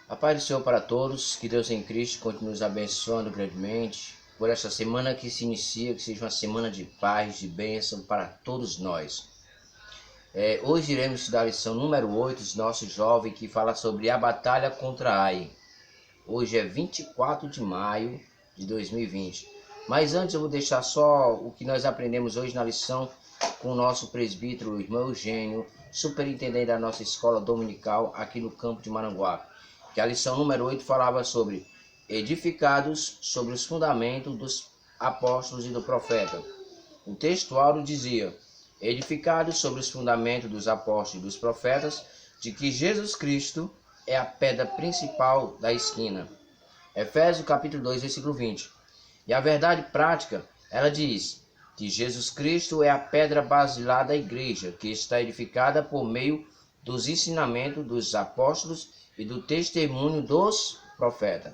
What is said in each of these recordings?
A paz do Senhor para todos, que Deus em Cristo continue nos abençoando grandemente por esta semana que se inicia, que seja uma semana de paz, de bênção para todos nós. Hoje iremos estudar a lição número 8 do nosso jovem, que fala sobre a batalha contra Ai. Hoje é 24 de maio de 2020. Mas antes eu vou deixar só o que nós aprendemos hoje na lição com o nosso presbítero, o irmão Eugênio, superintendente da nossa escola dominical aqui no campo de Maranguape. Que a lição número 8 falava sobre edificados sobre os fundamentos dos apóstolos e do profeta. O texto áureo dizia: edificados sobre os fundamentos dos apóstolos e dos profetas, de que Jesus Cristo é a pedra principal da esquina. Efésios capítulo 2, versículo 20. E a verdade prática, ela diz que Jesus Cristo é a pedra basilar da igreja, que está edificada por meio dos ensinamentos dos apóstolos e do testemunho dos profetas.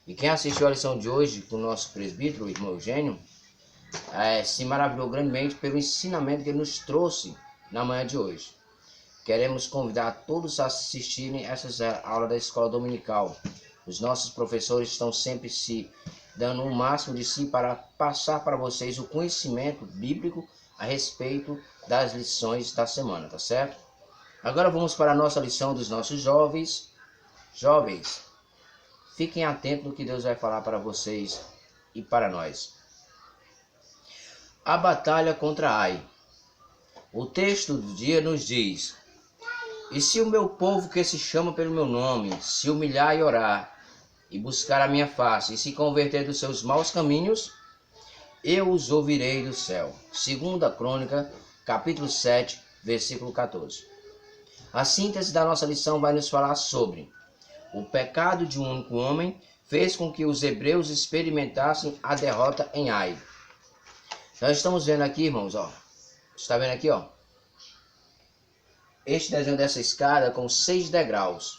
E quem assistiu a lição de hoje com o nosso presbítero, o irmão Eugênio, se maravilhou grandemente pelo ensinamento que ele nos trouxe na manhã de hoje. Queremos convidar todos a assistirem essas aulas da escola dominical. Os nossos professores estão sempre se dando o máximo de si para passar para vocês o conhecimento bíblico a respeito das lições da semana, tá certo? Agora vamos para a nossa lição dos nossos jovens. Jovens, fiquem atentos no que Deus vai falar para vocês e para nós. A batalha contra Ai. O texto do dia nos diz: e se o meu povo que se chama pelo meu nome se humilhar e orar, e buscar a minha face, e se converter dos seus maus caminhos, eu os ouvirei do céu. 2 Crônica, capítulo 7, versículo 14. A síntese da nossa lição vai nos falar sobre o pecado de um único homem fez com que os hebreus experimentassem a derrota em Ai. Nós estamos vendo aqui, irmãos, ó. Está vendo aqui, ó? Este desenho dessa escada com 6 degraus.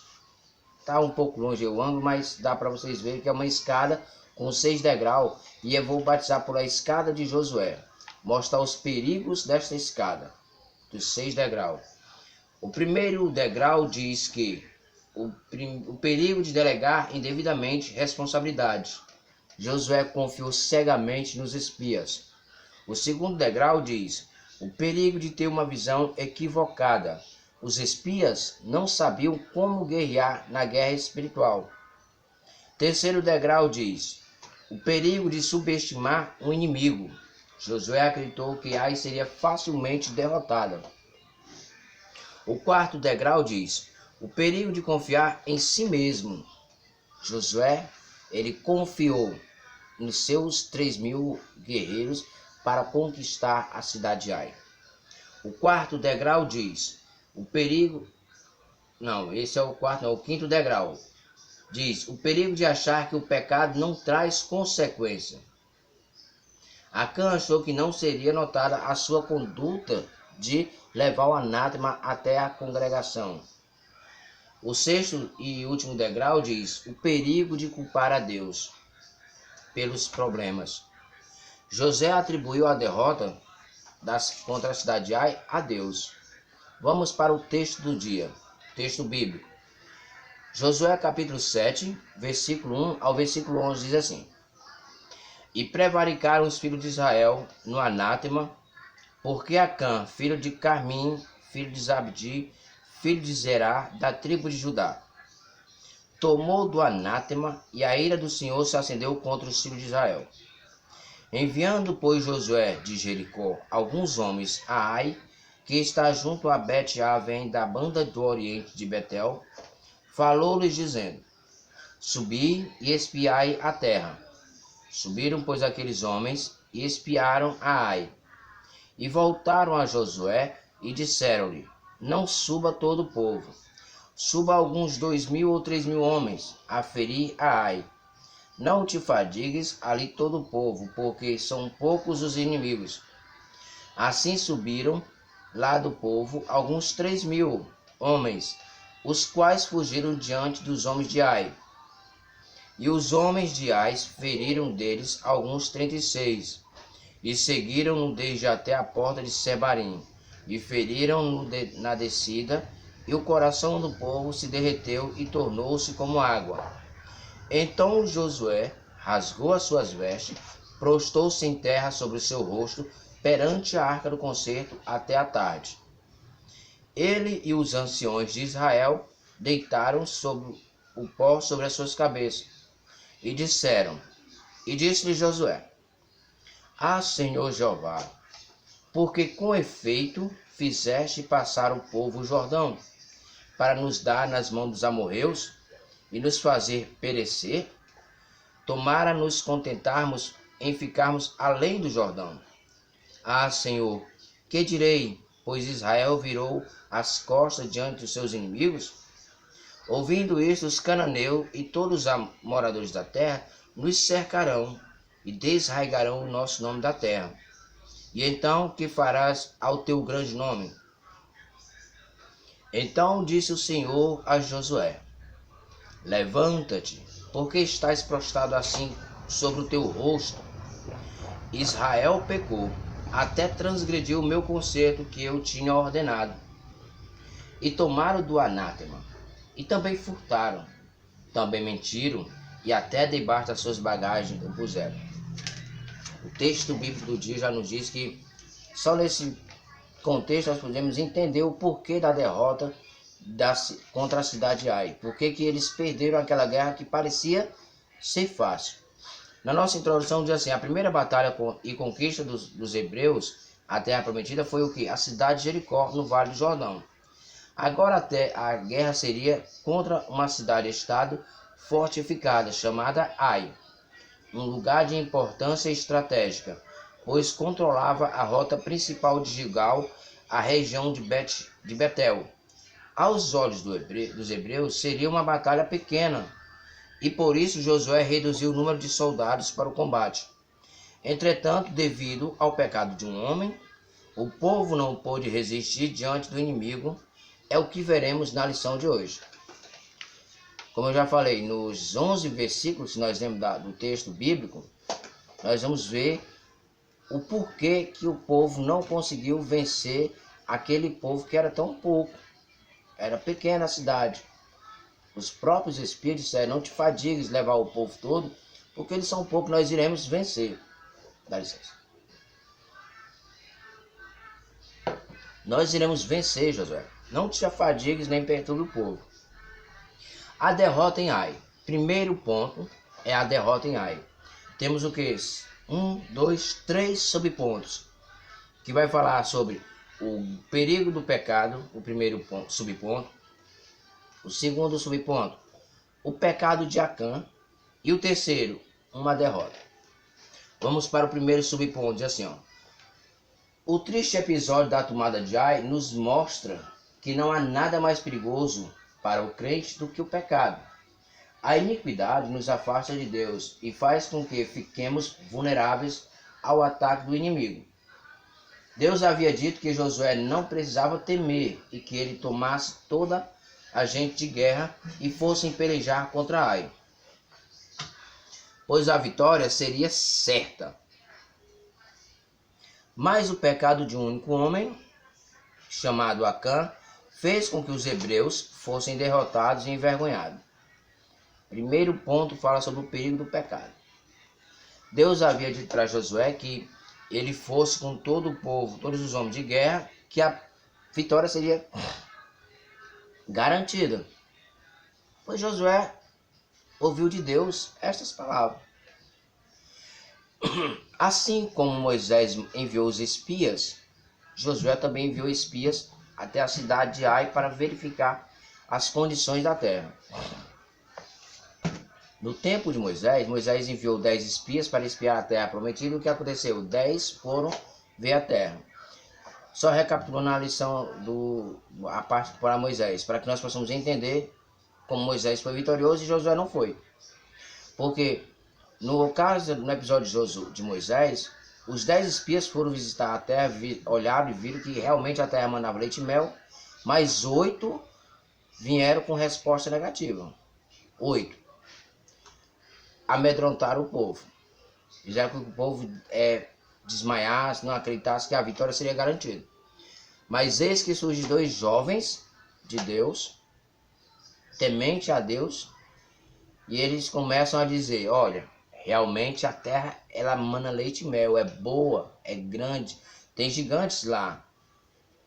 Tá um pouco longe o ângulo, mas dá para vocês verem que é uma escada com 6 degraus. E eu vou batizar por a escada de Josué. Mostrar os perigos desta escada, dos 6 degraus. O primeiro degrau diz que o perigo de delegar indevidamente responsabilidade. Josué confiou cegamente nos espias. O segundo degrau diz o perigo de ter uma visão equivocada. Os espias não sabiam como guerrear na guerra espiritual. Terceiro degrau diz o perigo de subestimar um inimigo. Josué acreditou que Ai seria facilmente derrotada. O quarto degrau diz o perigo de confiar em si mesmo. Josué, ele confiou nos seus 3.000 guerreiros para conquistar a cidade de Ai. O quarto degrau diz o perigo... Não, esse é o quarto, não, o quinto degrau. Diz o perigo de achar que o pecado não traz consequência. Acã achou que não seria notada a sua conduta de levar o anátema até a congregação. O sexto e último degrau diz o perigo de culpar a Deus pelos problemas. José atribuiu a derrota contra a cidade de Ai a Deus. Vamos para o texto do dia, texto bíblico. Josué capítulo 7, versículo 1 ao versículo 11 diz assim: e prevaricaram os filhos de Israel no anátema, porque Acã, filho de Carmim, filho de Zabdi, filho de Zerá, da tribo de Judá, tomou do anátema, e a ira do Senhor se acendeu contra os filhos de Israel. Enviando, pois, Josué de Jericó alguns homens a Ai, que está junto a Bet-Aven, da banda do oriente de Betel, falou-lhes dizendo: subi e espiai a terra. Subiram, pois, aqueles homens e espiaram a Ai. E voltaram a Josué e disseram-lhe: não suba todo o povo, suba alguns 2.000 ou 3.000 homens a ferir a Ai. Não te fadigues ali todo o povo, porque são poucos os inimigos. Assim subiram lá do povo alguns 3.000 homens, os quais fugiram diante dos homens de Ai. E os homens de Ai feriram deles alguns 36, e seguiram-no desde até a porta de Sebarim, e feriram-no na descida, e o coração do povo se derreteu e tornou-se como água. Então Josué rasgou as suas vestes, prostou-se em terra sobre o seu rosto, perante a arca do concerto até a tarde. Ele e os anciões de Israel deitaram sobre o pó sobre as suas cabeças, e disse-lhe Josué: Ah, Senhor Jeová, porque com efeito fizeste passar o povo o Jordão, para nos dar nas mãos dos amorreus e nos fazer perecer? Tomara nos contentarmos em ficarmos além do Jordão. Ah, Senhor, que direi, pois Israel virou as costas diante dos seus inimigos? Ouvindo isto, os cananeus e todos os moradores da terra nos cercarão e desraigarão o nosso nome da terra. E então, que farás ao teu grande nome? Então disse o Senhor a Josué: Levanta-te, porque estás prostrado assim sobre o teu rosto. Israel pecou, até transgrediu o meu concerto que eu tinha ordenado. E tomaram do anátema, e também furtaram, também mentiram, e até debaixo das suas bagagens o puseram. O texto bíblico do dia já nos diz que só nesse contexto nós podemos entender o porquê da derrota contra a cidade de Ai. Por que eles perderam aquela guerra que parecia ser fácil. Na nossa introdução diz assim: a primeira batalha e conquista dos hebreus, a terra prometida, foi o que? A cidade de Jericó, no Vale do Jordão. Agora até a guerra seria contra uma cidade-estado fortificada, chamada Ai, um lugar de importância estratégica, pois controlava a rota principal de Gilgal, a região de Betel. Aos olhos dos hebreus, seria uma batalha pequena, e por isso Josué reduziu o número de soldados para o combate. Entretanto, devido ao pecado de um homem, o povo não pôde resistir diante do inimigo. É o que veremos na lição de hoje. Como eu já falei, nos 11 versículos que nós lemos do texto bíblico, nós vamos ver o porquê que o povo não conseguiu vencer aquele povo que era tão pouco. Era pequena a cidade. Os próprios espíritos disseram: não te fadigues levar o povo todo, porque eles são poucos, nós iremos vencer. Dá licença. Nós iremos vencer, Josué. Não te afadigues nem perturbe o povo. A derrota em Ai. Primeiro ponto é a derrota em Ai. Temos o que? 1, 2, 3 subpontos. Que vai falar sobre o perigo do pecado, o primeiro ponto, subponto. O segundo subponto, o pecado de Acã. E o terceiro, uma derrota. Vamos para o primeiro subponto, diz assim, ó. O triste episódio da tomada de Ai nos mostra que não há nada mais perigoso para o crente do que o pecado. A iniquidade nos afasta de Deus e faz com que fiquemos vulneráveis ao ataque do inimigo. Deus havia dito que Josué não precisava temer e que ele tomasse toda a gente de guerra e fossem pelejar contra Ai, pois a vitória seria certa. Mas o pecado de um único homem, chamado Acã, fez com que os hebreus fossem derrotados e envergonhados. Primeiro ponto fala sobre o perigo do pecado. Deus havia dito para Josué que ele fosse com todo o povo, todos os homens de guerra, que a vitória seria garantida. Pois Josué ouviu de Deus estas palavras. Assim como Moisés enviou os espias, Josué também enviou espias até a cidade de Ai para verificar as condições da terra. No tempo de Moisés, Moisés enviou 10 espias para espiar a terra prometida. O que aconteceu? 10 foram ver a terra. Só recapitulando a lição a parte para Moisés, para que nós possamos entender como Moisés foi vitorioso e Josué não foi. Porque no episódio de Moisés, os 10 espias foram visitar a terra, olharam e viram que realmente a terra mandava leite e mel, mas 8 vieram com resposta negativa. 8 amedrontaram o povo. Fizeram com que o povo desmaiasse, não acreditasse que a vitória seria garantida. Mas eis que surgem 2 jovens de Deus, temente a Deus, e eles começam a dizer, olha, realmente a terra, ela mana leite e mel, é boa, é grande, tem gigantes lá.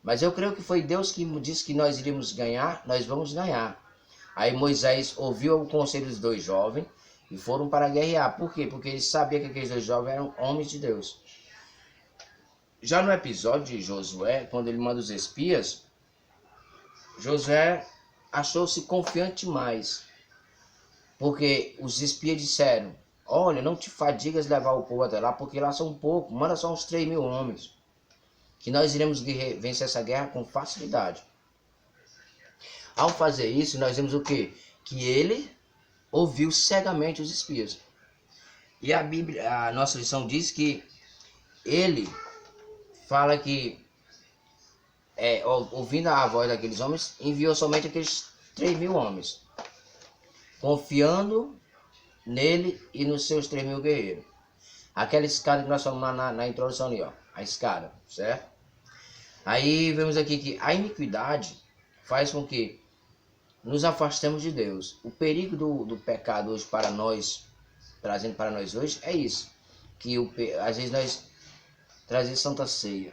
Mas eu creio que foi Deus que disse que nós iríamos ganhar, nós vamos ganhar. Aí Moisés ouviu o conselho dos dois jovens e foram para guerrear. Por quê? Porque ele sabia que aqueles dois jovens eram homens de Deus. Já no episódio de Josué, quando ele manda os espias, Josué achou-se confiante demais. Porque os espias disseram, olha, não te fadigas levar o povo até lá, porque lá são poucos, manda só uns 3.000 homens. Que nós iremos vencer essa guerra com facilidade. Ao fazer isso, nós vemos o quê? Que ele ouviu cegamente os espias. E a Bíblia, a nossa lição diz que ele fala que, ouvindo a voz daqueles homens, enviou somente aqueles 3.000 homens, confiando nele e nos seus 3.000 guerreiros. Aquela escada que nós falamos na introdução ali, ó, a escada, certo? Aí vemos aqui que a iniquidade faz com que nos afastemos de Deus. O perigo do pecado hoje para nós, trazendo para nós hoje, é isso. Que às vezes nós trazemos Santa Ceia.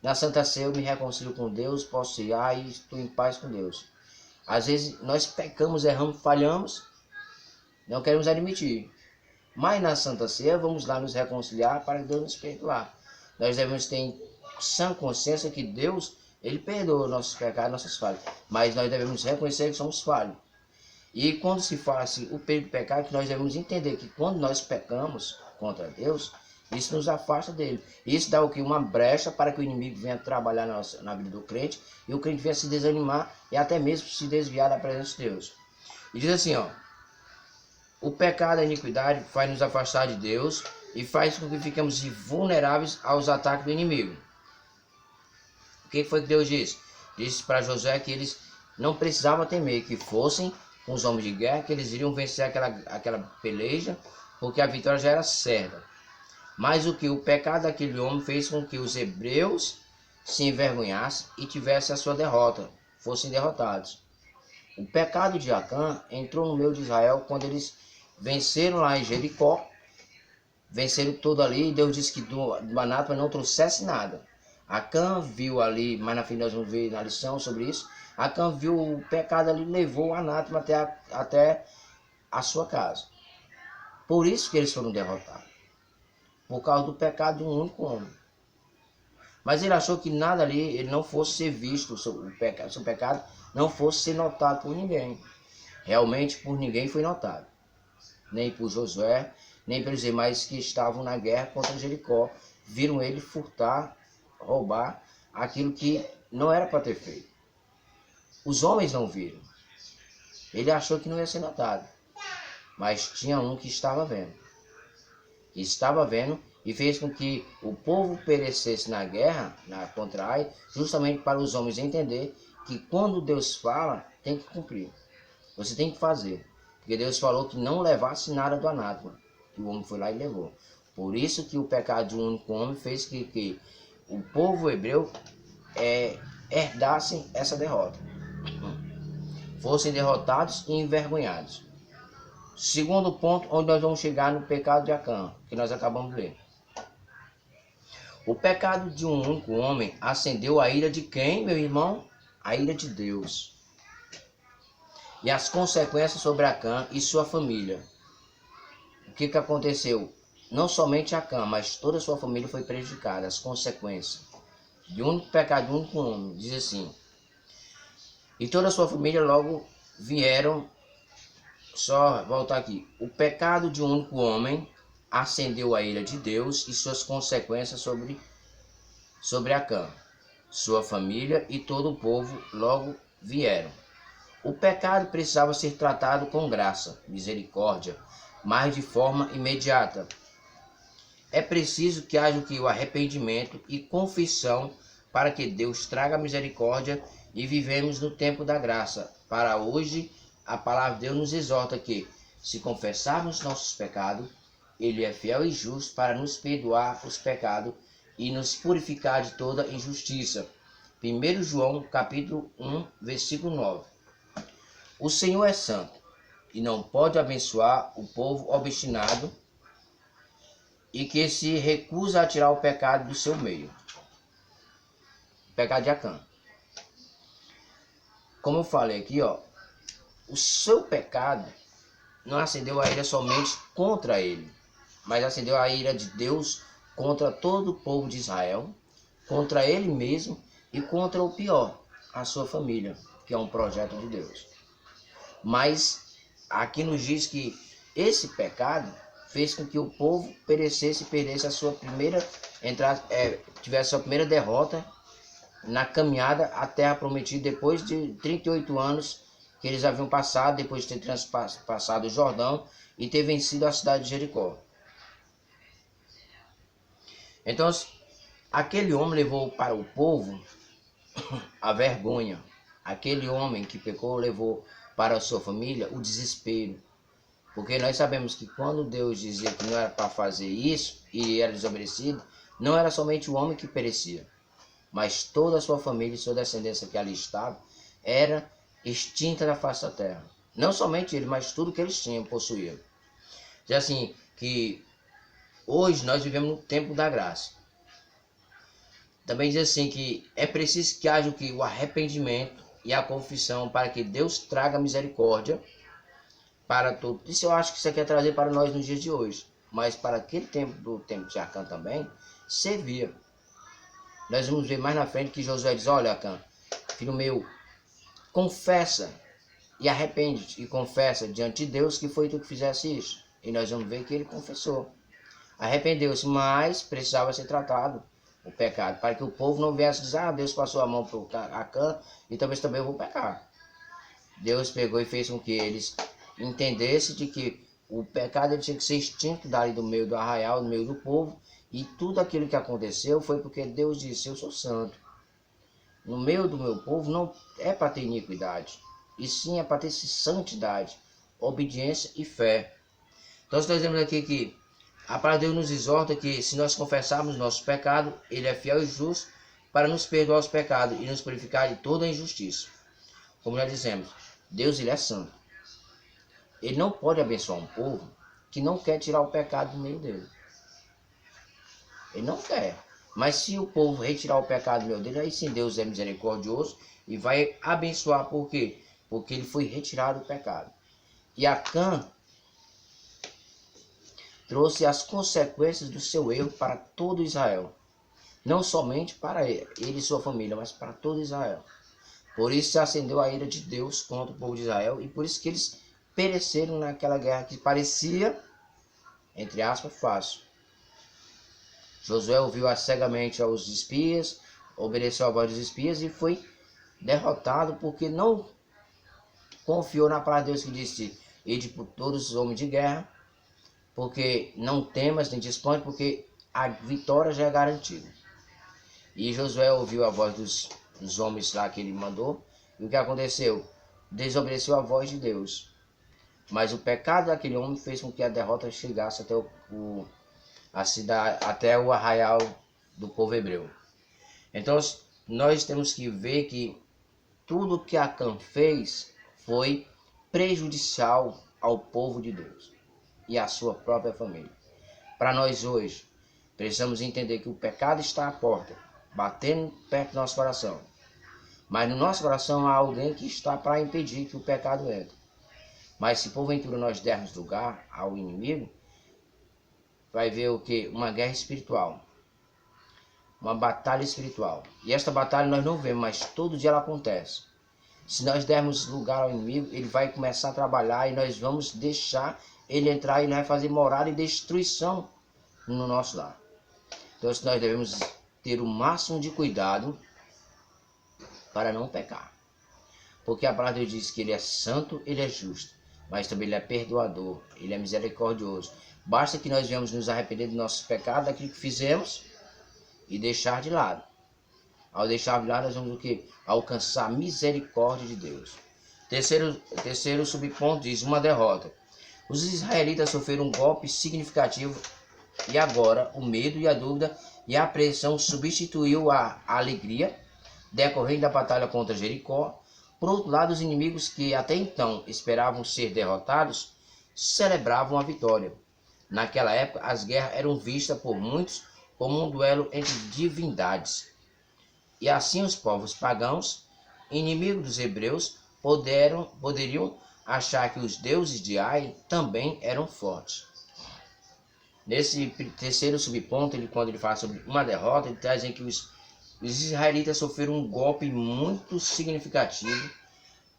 Na Santa Ceia eu me reconcilio com Deus, posso ir e estou em paz com Deus. Às vezes nós pecamos, erramos, falhamos, não queremos admitir. Mas na Santa Ceia vamos lá nos reconciliar para Deus nos perdoar. Nós devemos ter sã consciência que Deus, ele perdoa nossos pecados, nossas falhas. Mas nós devemos reconhecer que somos falhos. E quando se fala assim, o perigo do pecado, que nós devemos entender que quando nós pecamos contra Deus, isso nos afasta dele. Isso dá o que? Uma brecha para que o inimigo venha trabalhar na vida do crente, e o crente venha se desanimar e até mesmo se desviar da presença de Deus. E diz assim, ó, o pecado, a iniquidade, faz nos afastar de Deus e faz com que fiquemos vulneráveis aos ataques do inimigo. O que foi que Deus disse? Disse para Josué que eles não precisavam temer, que fossem com os homens de guerra, que eles iriam vencer aquela peleja, porque a vitória já era certa. Mas o pecado daquele homem fez com que os hebreus se envergonhassem e tivessem a sua derrota, fossem derrotados. O pecado de Acã entrou no meio de Israel quando eles venceram lá em Jericó, venceram tudo ali, e Deus disse que do anátema não trouxesse nada. Acã viu ali, mais na frente nós vamos ver na lição sobre isso, Acã viu o pecado ali, levou o anátema até a sua casa. Por isso que eles foram derrotados, por causa do pecado de um único homem. Mas ele achou que nada ali, ele não fosse ser visto, seu pecado não fosse ser notado por ninguém. Realmente por ninguém foi notado. Nem por Josué, nem pelos demais que estavam na guerra contra Jericó. Viram ele furtar, roubar aquilo que não era para ter feito. Os homens não viram. Ele achou que não ia ser notado. Mas tinha um que estava vendo. Estava vendo e fez com que o povo perecesse na guerra contra Ai, justamente para os homens entender que quando Deus fala, tem que cumprir. Você tem que fazer. Porque Deus falou que não levasse nada do anátema. Que o homem foi lá e levou. Por isso que o pecado de um único homem fez que o povo hebreu herdassem essa derrota. Fossem derrotados e envergonhados. Segundo ponto, onde nós vamos chegar no pecado de Acã, que nós acabamos de ler. O pecado de um único homem acendeu a ira de quem, meu irmão? A ira de Deus. E as consequências sobre Acã e sua família. O que aconteceu? Não somente Acã, mas toda a sua família foi prejudicada. As consequências de um único pecado de um único homem. Diz assim: e toda a sua família logo vieram. Só voltar aqui. O pecado de um único homem acendeu a ira de Deus e suas consequências sobre Acã. Sua família e todo o povo logo vieram. O pecado precisava ser tratado com graça, misericórdia, mas de forma imediata. É preciso que haja o arrependimento e confissão para que Deus traga misericórdia e vivemos no tempo da graça. Para hoje, a palavra de Deus nos exorta que, se confessarmos nossos pecados, Ele é fiel e justo para nos perdoar os pecados e nos purificar de toda injustiça. 1 João capítulo 1, versículo 9. O Senhor é santo e não pode abençoar o povo obstinado e que se recusa a tirar o pecado do seu meio. O pecado de Acã. Como eu falei aqui, ó, o seu pecado não acendeu a ira somente contra ele, mas acendeu a ira de Deus contra todo o povo de Israel, contra ele mesmo e contra o pior, a sua família, que é um projeto de Deus. Mas aqui nos diz que esse pecado fez com que o povo perecesse e perdesse a sua primeira entrada, tivesse a sua primeira derrota na caminhada à terra prometida depois de 38 anos que eles haviam passado, depois de ter transpassado o Jordão e ter vencido a cidade de Jericó. Então, aquele homem levou para o povo a vergonha. Aquele homem que pecou levou para a sua família o desespero. Porque nós sabemos que quando Deus dizia que não era para fazer isso e era desobedecido, não era somente o homem que perecia, mas toda a sua família e sua descendência que ali estava era extinta da face da terra. Não somente ele, mas tudo que eles tinham, possuíam. Diz assim, que hoje nós vivemos no tempo da graça. Também diz assim que é preciso que haja o arrependimento e a confissão para que Deus traga misericórdia para todos. Isso eu acho que isso aqui é trazer para nós nos dias de hoje. Mas para aquele tempo, do tempo de Acã também, servia. Nós vamos ver mais na frente que Josué diz, olha Acã, filho meu, confessa e arrepende-te e confessa diante de Deus que foi tu que fizesse isso. E nós vamos ver que ele confessou. Arrependeu-se, mas precisava ser tratado o pecado, para que o povo não viesse dizer, Deus passou a mão para Acã e talvez também eu vou pecar. Deus pegou e fez com que eles entendessem de que o pecado tinha que ser extinto dali do meio do arraial, do meio do povo, e tudo aquilo que aconteceu foi porque Deus disse, eu sou santo. No meio do meu povo não é para ter iniquidade, e sim é para ter santidade, obediência e fé. Então nós vemos aqui que a palavra de Deus nos exorta que se nós confessarmos nosso pecado, ele é fiel e justo para nos perdoar os pecados e nos purificar de toda a injustiça. Como já dizemos, Deus ele é santo. Ele não pode abençoar um povo que não quer tirar o pecado do meio dele. Ele não quer. Mas se o povo retirar o pecado do meio dele, aí sim Deus é misericordioso e vai abençoar. Por quê? Porque ele foi retirado do pecado. E Acã trouxe as consequências do seu erro para todo Israel. Não somente para ele e sua família, mas para todo Israel. Por isso se acendeu a ira de Deus contra o povo de Israel e por isso que eles pereceram naquela guerra que parecia, entre aspas, fácil. Josué ouviu cegamente aos espias, obedeceu a voz dos espias e foi derrotado porque não confiou na palavra de Deus que disse, ide por todos os homens de guerra, porque não temas nem dispões, porque a vitória já é garantida. E Josué ouviu a voz dos homens lá que ele mandou, e o que aconteceu? Desobedeceu a voz de Deus. Mas o pecado daquele homem fez com que a derrota chegasse até a cidade, até o arraial do povo hebreu. Então nós temos que ver que tudo que Acã fez foi prejudicial ao povo de Deus e à sua própria família. Para nós hoje, precisamos entender que o pecado está à porta, batendo perto do nosso coração. Mas no nosso coração há alguém que está para impedir que o pecado entre. Mas se porventura nós dermos lugar ao inimigo, vai ver o que? Uma guerra espiritual. Uma batalha espiritual. E esta batalha nós não vemos, mas todo dia ela acontece. Se nós dermos lugar ao inimigo, ele vai começar a trabalhar e nós vamos deixar ele entrar e ele vai fazer morada e destruição no nosso lar. Então nós devemos ter o máximo de cuidado para não pecar. Porque a palavra de Deus diz que ele é santo, ele é justo, mas também ele é perdoador, ele é misericordioso. Basta que nós venhamos nos arrepender dos nossos pecados, daquilo que fizemos e deixar de lado. Ao deixar de lado, nós vamos o quê? Alcançar a misericórdia de Deus. Terceiro subponto diz uma derrota. Os israelitas sofreram um golpe significativo e agora o medo e a dúvida e a apreensão substituiu a alegria decorrente da batalha contra Jericó. Por outro lado, os inimigos que até então esperavam ser derrotados celebravam a vitória. Naquela época, as guerras eram vistas por muitos como um duelo entre divindades. E assim os povos pagãos, inimigos dos hebreus, poderiam achar que os deuses de Ai também eram fortes. Nesse terceiro subponto, quando ele fala sobre uma derrota, ele traz que os israelitas sofreram um golpe muito significativo.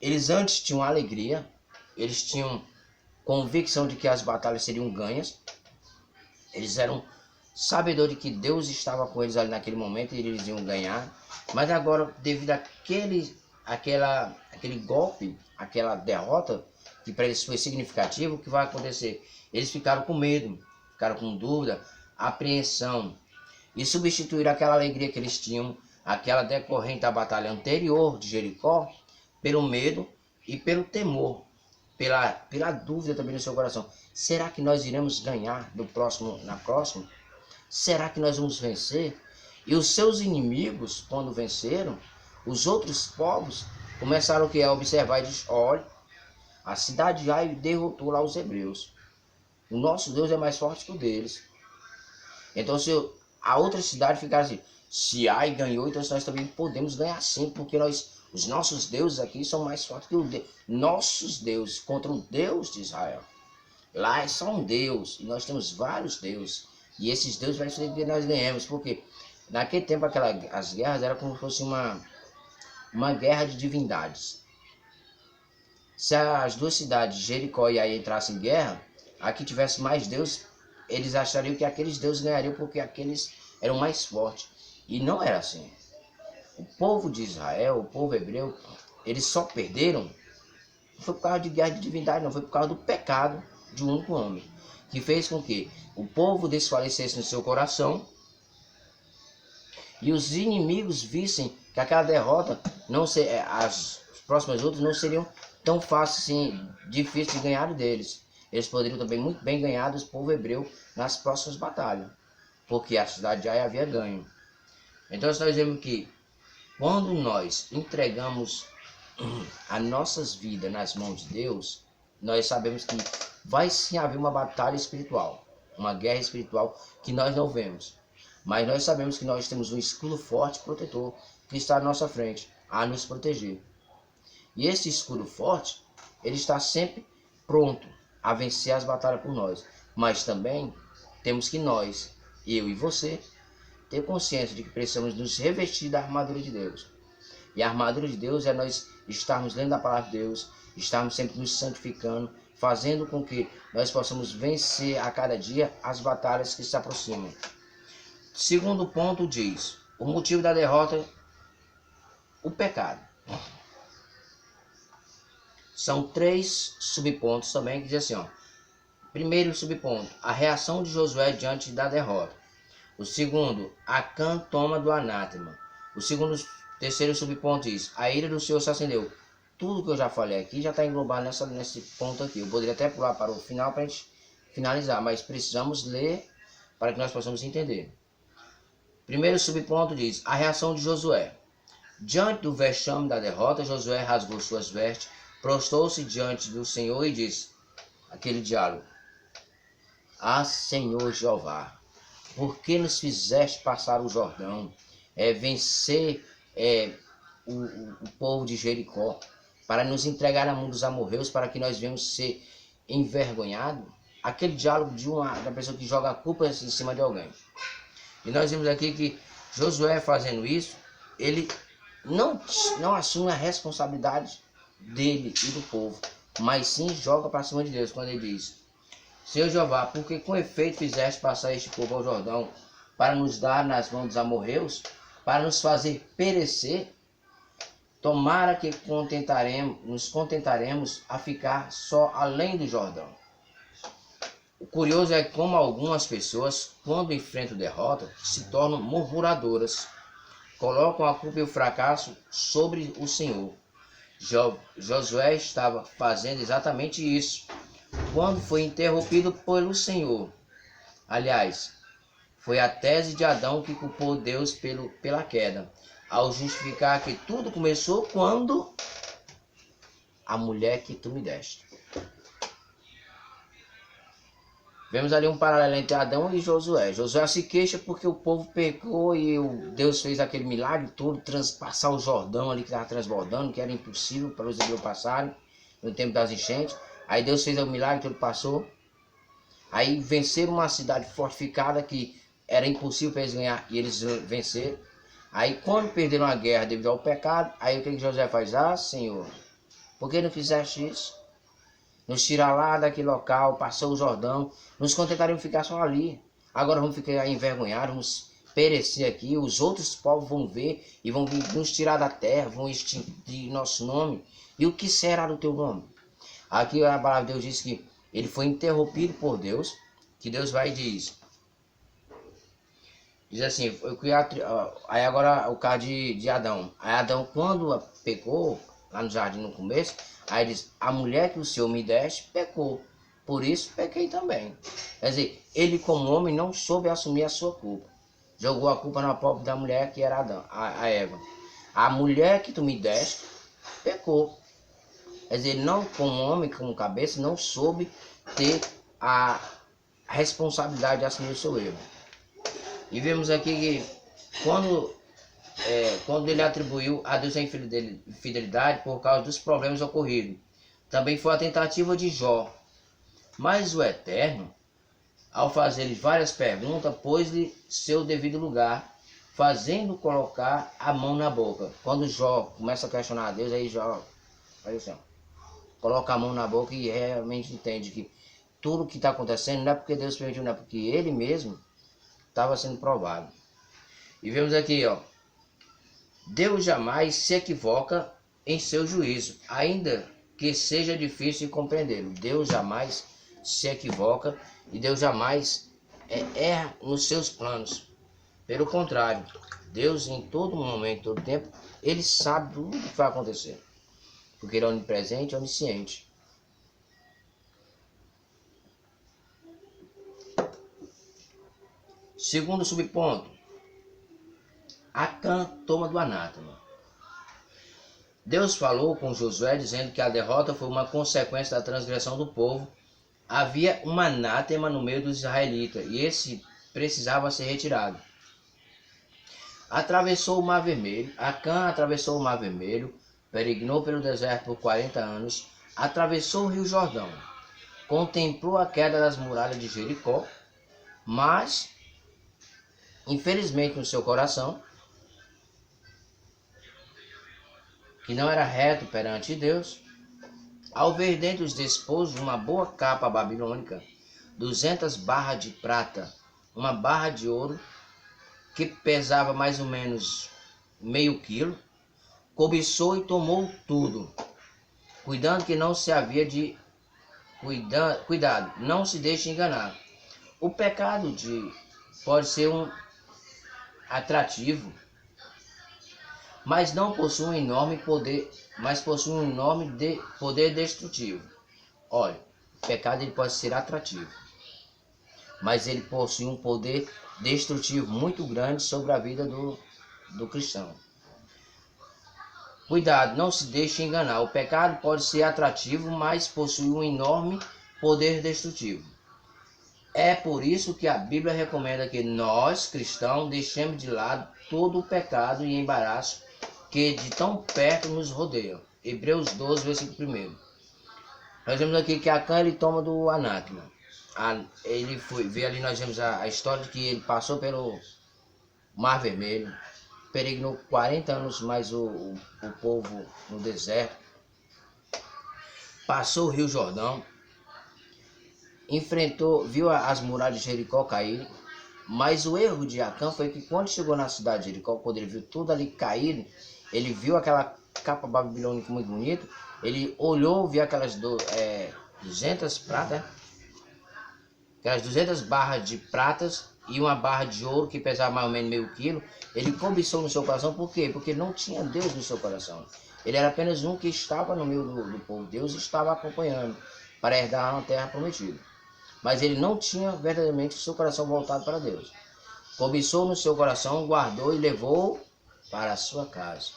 Eles antes tinham alegria, eles tinham convicção de que as batalhas seriam ganhas, eles eram sabedores de que Deus estava com eles ali naquele momento e eles iam ganhar, mas agora, devido àquele golpe, aquela derrota, que para eles foi significativo, o que vai acontecer? Eles ficaram com medo, ficaram com dúvida, apreensão, e substituíram aquela alegria que eles tinham, aquela decorrente da batalha anterior de Jericó, pelo medo e pelo temor, pela dúvida também no seu coração. Será que nós iremos ganhar na próxima? Será que nós vamos vencer? E os seus inimigos, quando venceram, os outros povos começaram a observar e dizer: olha, a cidade de Ai derrotou lá os hebreus. O nosso Deus é mais forte que o deles. Então, se a outra cidade ficar assim, se Ai ganhou, então nós também podemos ganhar sim, porque os nossos deuses aqui são mais fortes que nossos deuses contra o Deus de Israel. Lá é só um Deus, e nós temos vários deuses. E esses deuses vai ser que nós ganhamos, porque naquele tempo as guerras eram como se fosse uma guerra de divindades. Se as duas cidades, Jericó e Ai, entrassem em guerra, aqui tivesse mais deuses, eles achariam que aqueles deuses ganhariam porque aqueles eram mais fortes. E não era assim. O povo de Israel, o povo hebreu, eles só perderam, não foi por causa de guerra de divindade, não, foi por causa do pecado de um único homem, que fez com que o povo desfalecesse no seu coração e os inimigos vissem que aquela derrota, as próximas lutas não seriam tão fáceis assim, difíceis de ganhar deles. Eles poderiam também muito bem ganhar do povo hebreu nas próximas batalhas, porque a cidade de Ai havia ganho. Então nós vemos que quando nós entregamos as nossas vidas nas mãos de Deus, nós sabemos que vai sim haver uma batalha espiritual, uma guerra espiritual que nós não vemos. Mas nós sabemos que nós temos um escudo forte protetor que está à nossa frente, a nos proteger. E esse escudo forte, ele está sempre pronto a vencer as batalhas por nós. Mas também temos que nós, eu e você, ter consciência de que precisamos nos revestir da armadura de Deus. E a armadura de Deus é nós estarmos lendo a palavra de Deus, estarmos sempre nos santificando, fazendo com que nós possamos vencer a cada dia as batalhas que se aproximam. Segundo ponto diz, o motivo da derrota, o pecado. São 3 subpontos também que dizem assim, primeiro subponto, a reação de Josué diante da derrota. O segundo, Acã toma do anátema. Terceiro subponto diz, a ira do Senhor se acendeu. Tudo que eu já falei aqui já está englobado nesse ponto aqui. Eu poderia até pular para o final para a gente finalizar, mas precisamos ler para que nós possamos entender. Primeiro subponto diz, a reação de Josué. Diante do vexame da derrota, Josué rasgou suas vestes, prostrou-se diante do Senhor e disse, aquele diálogo, Ah, Senhor Jeová, por que nos fizeste passar o Jordão, vencer o povo de Jericó, para nos entregar na mão dos amorreus, para que nós venhamos ser envergonhados? Aquele diálogo da pessoa que joga a culpa em cima de alguém. E nós vimos aqui que Josué fazendo isso, ele não assume a responsabilidade dele e do povo, mas sim joga para cima de Deus, quando ele diz, Senhor Jeová, porque com efeito fizeste passar este povo ao Jordão, para nos dar nas mãos dos amorreus, para nos fazer perecer, tomara que nos contentaremos a ficar só além do Jordão. O curioso é como algumas pessoas, quando enfrentam derrota, se tornam murmuradoras, colocam a culpa e o fracasso sobre o Senhor. Josué estava fazendo exatamente isso, quando foi interrompido pelo Senhor. Aliás, foi a tese de Adão que culpou Deus pela queda. ao justificar que tudo começou quando a mulher que tu me deste. Vemos ali um paralelo entre Adão e Josué. Josué se queixa porque o povo pecou e Deus fez aquele milagre todo, transpassar o Jordão ali que estava transbordando, que era impossível para os hebreus passarem no tempo das enchentes. Aí Deus fez o milagre, tudo passou. Aí venceram uma cidade fortificada que era impossível para eles ganhar e eles venceram. Aí quando perderam a guerra devido ao pecado, aí o que Josué faz? Ah, Senhor, por que não fizeste isso? Nos tirar lá daquele local, passou o Jordão, nos contentaríamos ficar só ali. Agora vamos ficar envergonhados, vamos perecer aqui, os outros povos vão ver e vão vir nos tirar da terra, vão extinguir nosso nome. E o que será do teu nome? Aqui a palavra de Deus diz que ele foi interrompido por Deus, que Deus vai e diz assim, aí agora o caso de Adão. Aí Adão, quando pecou, lá no jardim no começo, aí diz, a mulher que o Senhor me deste pecou, por isso pequei também. Quer dizer, ele como homem não soube assumir a sua culpa. Jogou a culpa na pobre da mulher que era Adão, a Eva. A mulher que tu me deste pecou. Quer dizer, ele não, como homem, como cabeça, não soube ter a responsabilidade de assumir o seu erro. E vemos aqui que quando ele atribuiu a Deus a infidelidade por causa dos problemas ocorridos, também foi a tentativa de Jó. Mas o Eterno, ao fazer-lhe várias perguntas, pôs-lhe seu devido lugar, fazendo colocar a mão na boca. Quando Jó começa a questionar a Deus, aí Jó assim, coloca a mão na boca e realmente entende que tudo que está acontecendo não é porque Deus permitiu, não é porque ele mesmo estava sendo provado. E vemos aqui, ó, Deus jamais se equivoca em seu juízo, ainda que seja difícil de compreendê-lo. Deus jamais se equivoca e Deus jamais erra nos seus planos. Pelo contrário, Deus em todo momento, todo tempo, ele sabe tudo o que vai acontecer, porque ele é onipresente e onisciente. Segundo subponto, Acã toma do anátema. Deus falou com Josué dizendo que a derrota foi uma consequência da transgressão do povo. Havia um anátema no meio dos israelitas e esse precisava ser retirado. Atravessou o Mar Vermelho. Acã atravessou o Mar Vermelho, peregrinou pelo deserto por 40 anos, atravessou o Rio Jordão, contemplou a queda das muralhas de Jericó, mas infelizmente no seu coração, que não era reto perante Deus, ao ver dentro dos despojos uma boa capa babilônica, 200 barras de prata, uma barra de ouro, que pesava mais ou menos meio quilo, cobiçou e tomou tudo, cuidando que não se havia de... Cuidado, não se deixe enganar. O pecado pode ser um atrativo, mas não possui um enorme poder, poder destrutivo. Olha, o pecado ele pode ser atrativo, mas ele possui um poder destrutivo muito grande sobre a vida do cristão. Cuidado, não se deixe enganar. O pecado pode ser atrativo, mas possui um enorme poder destrutivo. É por isso que a Bíblia recomenda que nós, cristãos, deixemos de lado todo o pecado e embaraço que de tão perto nos rodeia. Hebreus 12, versículo 1. Nós vemos aqui que Acã ele toma do anátema. Vê ali, nós vemos a história de que ele passou pelo Mar Vermelho, peregrinou 40 anos mais o povo no deserto, passou o Rio Jordão, viu as muralhas de Jericó caírem, mas o erro de Acã foi que quando chegou na cidade de Jericó, quando ele viu tudo ali caído, ele viu aquela capa babilônica muito bonita, ele olhou, viu aquelas 200 pratas, aquelas 200 barras de pratas e uma barra de ouro que pesava mais ou menos meio quilo. Ele cobiçou no seu coração, por quê? Porque não tinha Deus no seu coração. Ele era apenas um que estava no meio do povo. Deus estava acompanhando para herdar uma terra prometida. Mas ele não tinha verdadeiramente o seu coração voltado para Deus. Cobiçou no seu coração, guardou e levou para a sua casa.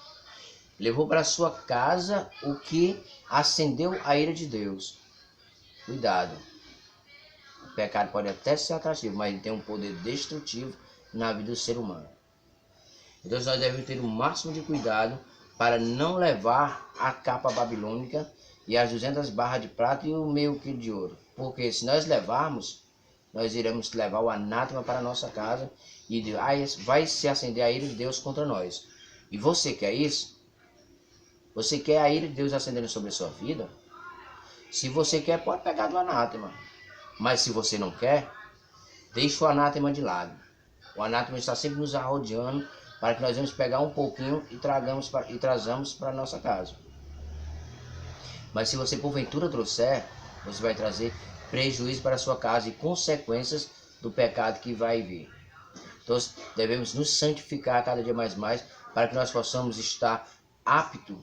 Levou para a sua casa o que acendeu a ira de Deus. Cuidado. O pecado pode até ser atrativo, mas ele tem um poder destrutivo na vida do ser humano. Então nós devemos ter o máximo de cuidado para não levar a capa babilônica e as 200 barras de prata e o meio quilo de ouro. Porque se nós levarmos, nós iremos levar o anátema para a nossa casa e vai se acender a ira de Deus contra nós. E você quer isso? Você quer a ira de Deus acendendo sobre a sua vida? Se você quer, pode pegar do anátema. Mas se você não quer, deixa o anátema de lado. O anátema está sempre nos arrodeando para que nós vamos pegar um pouquinho e trazamos para a nossa casa. Mas se você porventura trouxer, você vai trazer prejuízo para a sua casa e consequências do pecado que vai vir. Então devemos nos santificar cada dia mais para que nós possamos estar aptos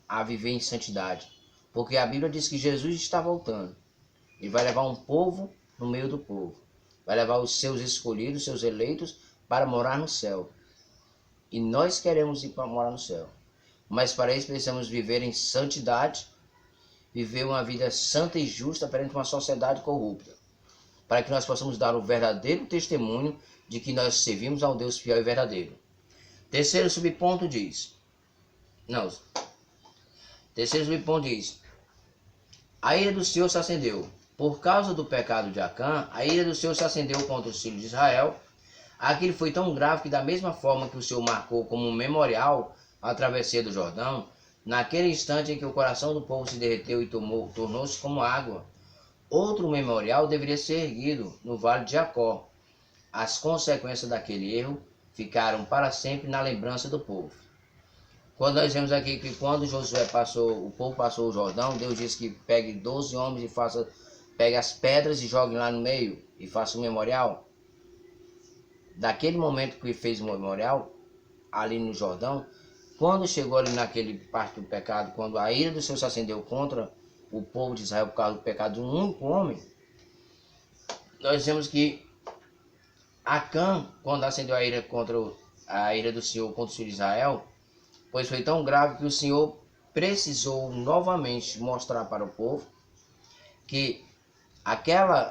a viver em santidade. Porque a Bíblia diz que Jesus está voltando. Ele vai levar um povo no meio do povo. Vai levar os seus escolhidos, seus eleitos, para morar no céu. E nós queremos ir para morar no céu. Mas para isso precisamos viver em santidade, viver uma vida santa e justa perante uma sociedade corrupta. Para que nós possamos dar o verdadeiro testemunho de que nós servimos a um Deus fiel e verdadeiro. Terceiro subponto diz... Terceiro subponto diz... A ira do Senhor se acendeu. Por causa do pecado de Acã, a ira do Senhor se acendeu contra os filhos de Israel. Aquilo foi tão grave que, da mesma forma que o Senhor marcou como um memorial a travessia do Jordão, naquele instante em que o coração do povo se derreteu e tornou-se como água, outro memorial deveria ser erguido no vale de Jacó. As consequências daquele erro ficaram para sempre na lembrança do povo. Quando nós vemos aqui que quando o povo passou o Jordão, Deus disse que pegue 12 homens e pegue as pedras e jogue lá no meio e faça um memorial. Daquele momento que fez o memorial, ali no Jordão, quando chegou ali naquele parte do pecado, quando a ira do Senhor se acendeu contra o povo de Israel por causa do pecado de um único homem, nós vemos que Acã, quando acendeu a ira do Senhor contra os filhos de Israel, pois foi tão grave que o Senhor precisou novamente mostrar para o povo que aquele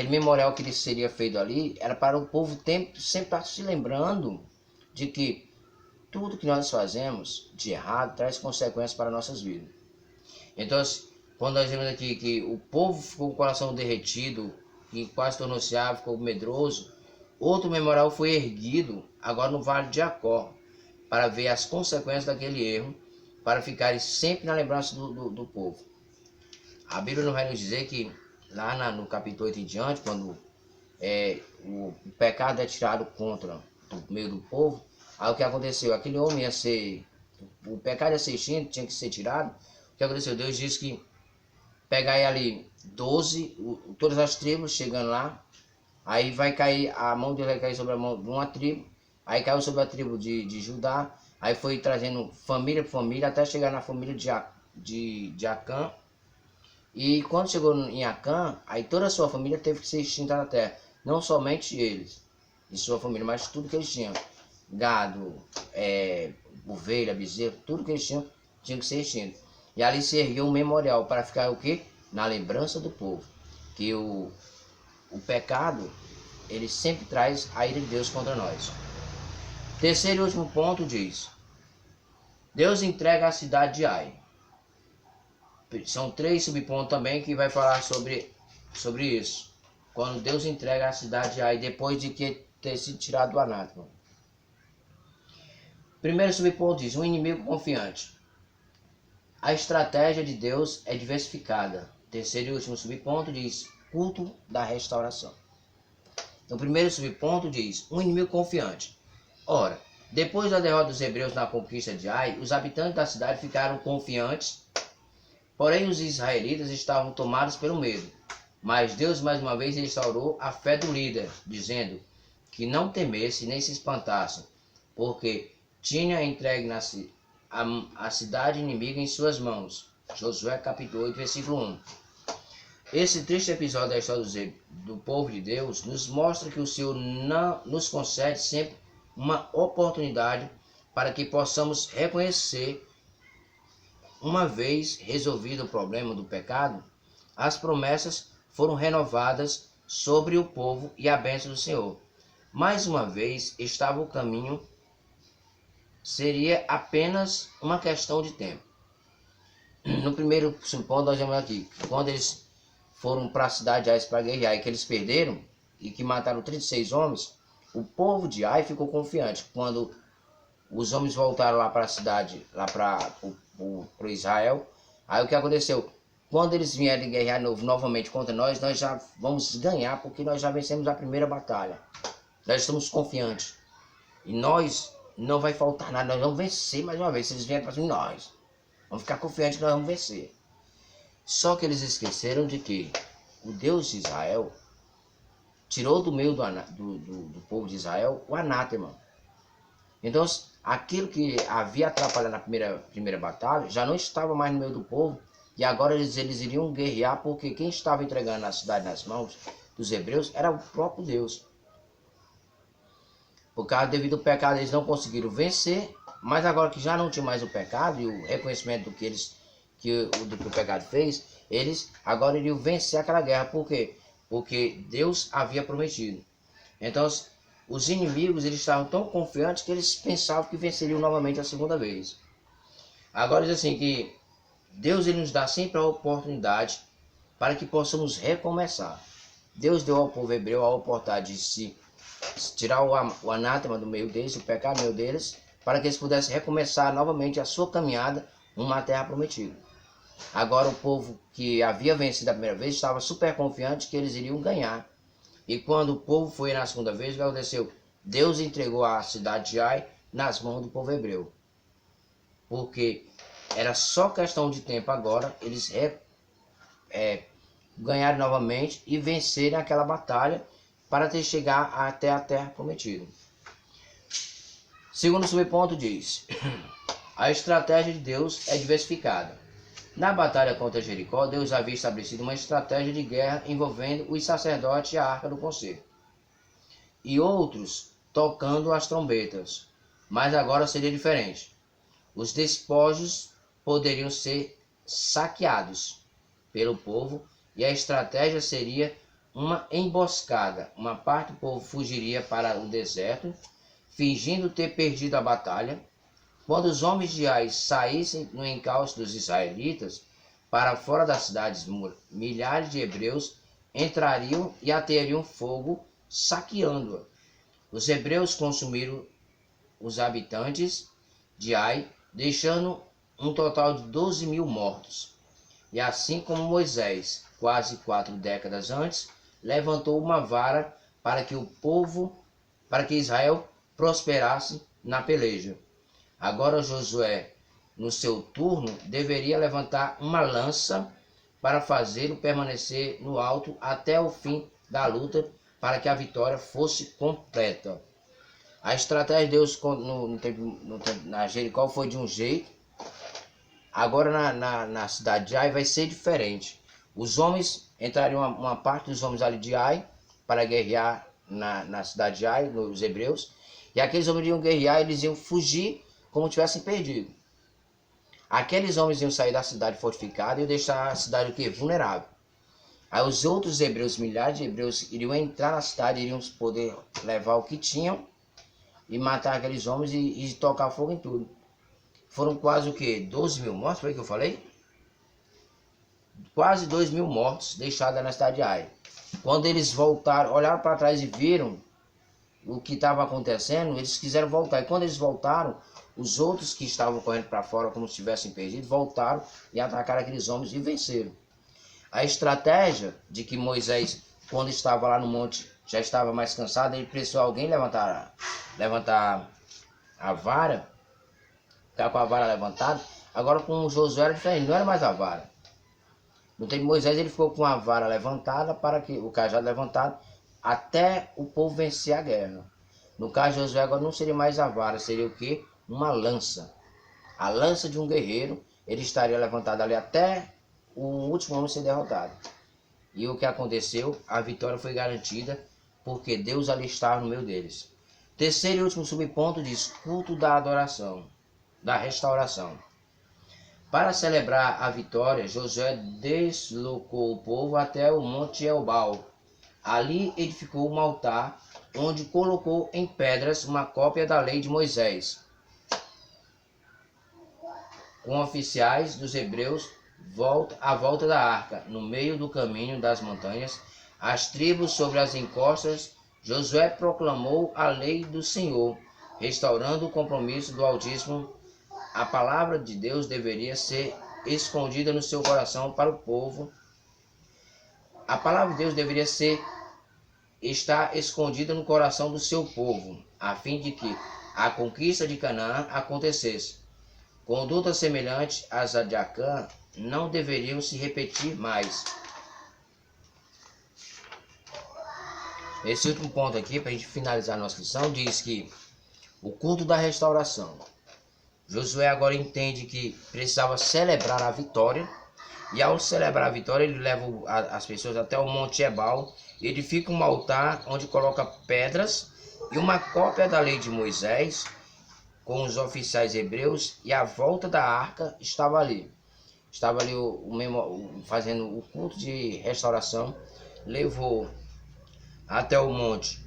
memorial que ele seria feito ali era para o povo sempre estar se lembrando de que tudo que nós fazemos de errado traz consequências para nossas vidas. Então, quando nós vemos aqui que o povo ficou com o coração derretido, que quase tornou-se ave, ficou medroso, outro memorial foi erguido agora no Vale de Jacó, para ver as consequências daquele erro, para ficarem sempre na lembrança do povo. A Bíblia não vai nos dizer que lá no capítulo 8 em diante, quando o pecado é tirado contra do meio do povo, aí o que aconteceu? Aquele homem o pecado ia ser extinto, tinha que ser tirado. O que aconteceu? Deus disse que pegai ali 12, todas as tribos chegando lá, aí vai cair, a mão de Deus vai cair sobre a mão de uma tribo, aí caiu sobre a tribo de Judá, aí foi trazendo família por família, até chegar na família de Acã. E quando chegou em Acã, aí toda a sua família teve que ser extinta na terra. Não somente eles e sua família, mas tudo que eles tinham. Gado, ovelha, bezerro, tudo que eles tinham que ser extinto. E ali se ergueu um memorial para ficar o quê? Na lembrança do povo. Que o pecado, ele sempre traz a ira de Deus contra nós. Terceiro e último ponto diz: Deus entrega a cidade de Ai. São 3 subpontos também que vai falar sobre isso. Quando Deus entrega a cidade de Ai, depois de ter sido tirado do anátema. Primeiro subponto diz: um inimigo confiante. A estratégia de Deus é diversificada. Terceiro e último subponto diz: culto da restauração. Então, o primeiro subponto diz: um inimigo confiante. Ora, depois da derrota dos hebreus na conquista de Ai, os habitantes da cidade ficaram confiantes. Porém, os israelitas estavam tomados pelo medo. Mas Deus mais uma vez restaurou a fé do líder, dizendo que não temesse nem se espantassem, porque tinha entregue a cidade inimiga em suas mãos. Josué capítulo 8, versículo 1. Esse triste episódio da história do povo de Deus nos mostra que o Senhor não nos concede sempre uma oportunidade para que possamos reconhecer, uma vez resolvido o problema do pecado, as promessas foram renovadas sobre o povo e a bênção do Senhor. Mais uma vez estava o caminho, seria apenas uma questão de tempo. No primeiro ponto nós vemos aqui, quando eles foram para a cidade de Ai para guerrear e que eles perderam e que mataram 36 homens, o povo de Ai ficou confiante. Quando os homens voltaram lá para a cidade, lá para o Israel, aí o que aconteceu? Quando eles vierem guerrear novamente contra nós já vamos ganhar, porque nós já vencemos a primeira batalha. Nós estamos confiantes. E nós, não vai faltar nada, nós vamos vencer mais uma vez. Se eles vierem para cima de nós, vamos ficar confiantes que nós vamos vencer. Só que eles esqueceram de que o Deus de Israel tirou do meio do povo de Israel o anátema. Então, aquilo que havia atrapalhado na primeira batalha já não estava mais no meio do povo. E agora eles iriam guerrear, porque quem estava entregando a cidade nas mãos dos hebreus era o próprio Deus. Por causa, devido ao pecado, eles não conseguiram vencer. Mas agora que já não tinha mais o pecado e o reconhecimento do que o pecado fez, eles agora iriam vencer aquela guerra. Por quê? Porque Deus havia prometido. Então, os inimigos, eles estavam tão confiantes que eles pensavam que venceriam novamente a segunda vez. Agora diz assim que Deus, ele nos dá sempre a oportunidade para que possamos recomeçar. Deus deu ao povo hebreu a oportunidade de se tirar o anátema do meio deles, o pecado do meio deles, para que eles pudessem recomeçar novamente a sua caminhada numa terra prometida. Agora o povo que havia vencido a primeira vez estava super confiante que eles iriam ganhar. E quando o povo foi na segunda vez, o que aconteceu? Deus entregou a cidade de Ai nas mãos do povo hebreu. Porque era só questão de tempo agora, eles ganharem novamente e vencerem aquela batalha para chegar até a terra prometida. Segundo subponto diz, a estratégia de Deus é diversificada. Na batalha contra Jericó, Deus havia estabelecido uma estratégia de guerra envolvendo os sacerdotes e a arca do concerto, e outros tocando as trombetas. Mas agora seria diferente. Os despojos poderiam ser saqueados pelo povo e a estratégia seria uma emboscada. Uma parte do povo fugiria para o deserto, fingindo ter perdido a batalha. Quando os homens de Ai saíssem no encalço dos israelitas, para fora das cidades, milhares de hebreus entrariam e ateariam fogo, saqueando-a. Os hebreus consumiram os habitantes de Ai, deixando um total de 12.000 mortos. E assim como Moisés, quase 4 décadas antes, levantou uma vara para que Israel prosperasse na peleja. Agora Josué, no seu turno, deveria levantar uma lança para fazê-lo permanecer no alto até o fim da luta, para que a vitória fosse completa. A estratégia de Deus na Jericó foi de um jeito, agora na cidade de Ai vai ser diferente. Os homens, entrariam uma parte dos homens ali de Ai para guerrear na cidade de Ai, nos hebreus, e aqueles homens iriam guerrear, eles iam fugir como tivessem perdido. Aqueles homens iam sair da cidade fortificada e deixar a cidade o quê? Vulnerável. Aí os outros hebreus, milhares de hebreus, iriam entrar na cidade, iriam poder levar o que tinham e matar aqueles homens e tocar fogo em tudo. Foram quase o quê? 12.000 mortos, foi o que eu falei? Quase 2.000 mortos deixados na cidade de Ai. Quando eles voltaram, olharam para trás e viram o que estava acontecendo, eles quiseram voltar. E quando eles voltaram, os outros que estavam correndo para fora como se tivessem perdido, voltaram e atacaram aqueles homens e venceram. A estratégia de que Moisés, quando estava lá no monte, já estava mais cansado, ele precisou alguém levantar a vara, ficar com a vara levantada. Agora com Josué era diferente, não era mais a vara. No tempo de Moisés ele ficou com a vara levantada, para que o cajado levantado, até o povo vencer a guerra. No caso de Josué agora não seria mais a vara, seria o quê? Uma lança. A lança de um guerreiro, ele estaria levantado ali até o último homem ser derrotado. E o que aconteceu? A vitória foi garantida, porque Deus ali estava no meio deles. Terceiro e último subponto diz culto da adoração, da restauração. Para celebrar a vitória, Josué deslocou o povo até o monte Ebal. Ali edificou um altar, onde colocou em pedras uma cópia da lei de Moisés, com oficiais dos hebreus à volta da arca, no meio do caminho das montanhas, as tribos sobre as encostas. Josué proclamou a lei do Senhor, restaurando o compromisso do Altíssimo. A palavra de Deus deveria ser escondida no seu coração para o povo. A palavra de Deus deveria estar escondida no coração do seu povo, a fim de que a conquista de Canaã acontecesse. Condutas semelhantes às de Acã não deveriam se repetir mais. Esse último ponto aqui, para a gente finalizar a nossa lição, diz que o culto da restauração. Josué agora entende que precisava celebrar a vitória, e ao celebrar a vitória ele leva as pessoas até o monte Ebal, edifica um altar onde coloca pedras e uma cópia da lei de Moisés com os oficiais hebreus, e a volta da arca estava ali. Estava ali fazendo o culto de restauração. Levou até o monte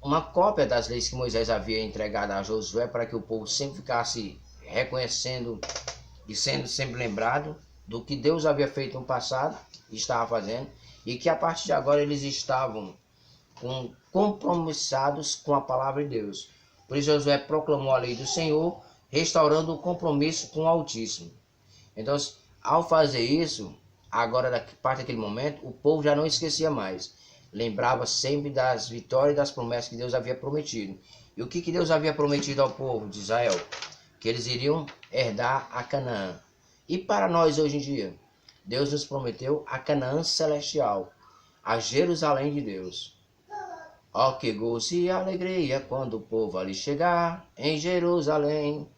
uma cópia das leis que Moisés havia entregado a Josué, para que o povo sempre ficasse reconhecendo e sendo sempre lembrado do que Deus havia feito no passado e estava fazendo, e que a partir de agora eles estavam compromissados com a palavra de Deus. Por isso Josué proclamou a lei do Senhor, restaurando o compromisso com o Altíssimo. Então, ao fazer isso, agora, a partir daquele momento, o povo já não esquecia mais. Lembrava sempre das vitórias e das promessas que Deus havia prometido. E o que Deus havia prometido ao povo de Israel? Que eles iriam herdar a Canaã. E para nós hoje em dia, Deus nos prometeu a Canaã celestial, a Jerusalém de Deus. Ó que gozo e alegria quando o povo ali chegar, em Jerusalém,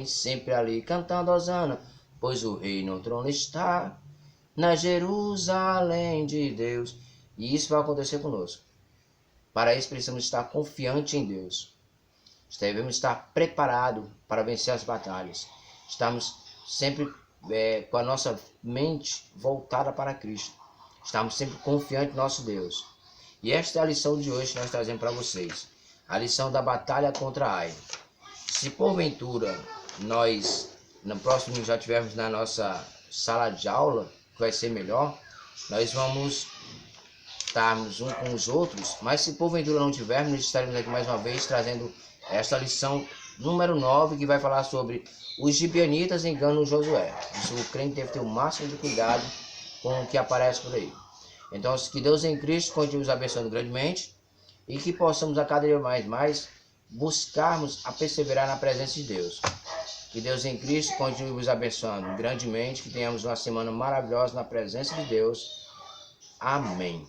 sempre ali cantando hosana, pois o rei no trono está, na Jerusalém de Deus. E isso vai acontecer conosco. Para isso precisamos estar confiantes em Deus. Devemos estar preparados para vencer as batalhas. Estamos sempre com a nossa mente voltada para Cristo. Estamos sempre confiantes no nosso Deus. E esta é a lição de hoje que nós trazemos para vocês. A lição da batalha contra Ai. Se porventura nós, no próximo já tivermos na nossa sala de aula, que vai ser melhor, nós vamos estarmos uns com os outros, mas se porventura não tivermos, nós estaremos aqui mais uma vez trazendo esta lição número 9, que vai falar sobre os gibeonitas enganam Josué. Isso, o crente deve ter o máximo de cuidado com o que aparece por aí. Então, que Deus em Cristo continue nos abençoando grandemente, e que possamos a cada dia mais buscarmos a perseverar na presença de Deus. Que Deus em Cristo continue nos abençoando grandemente, que tenhamos uma semana maravilhosa na presença de Deus. Amém.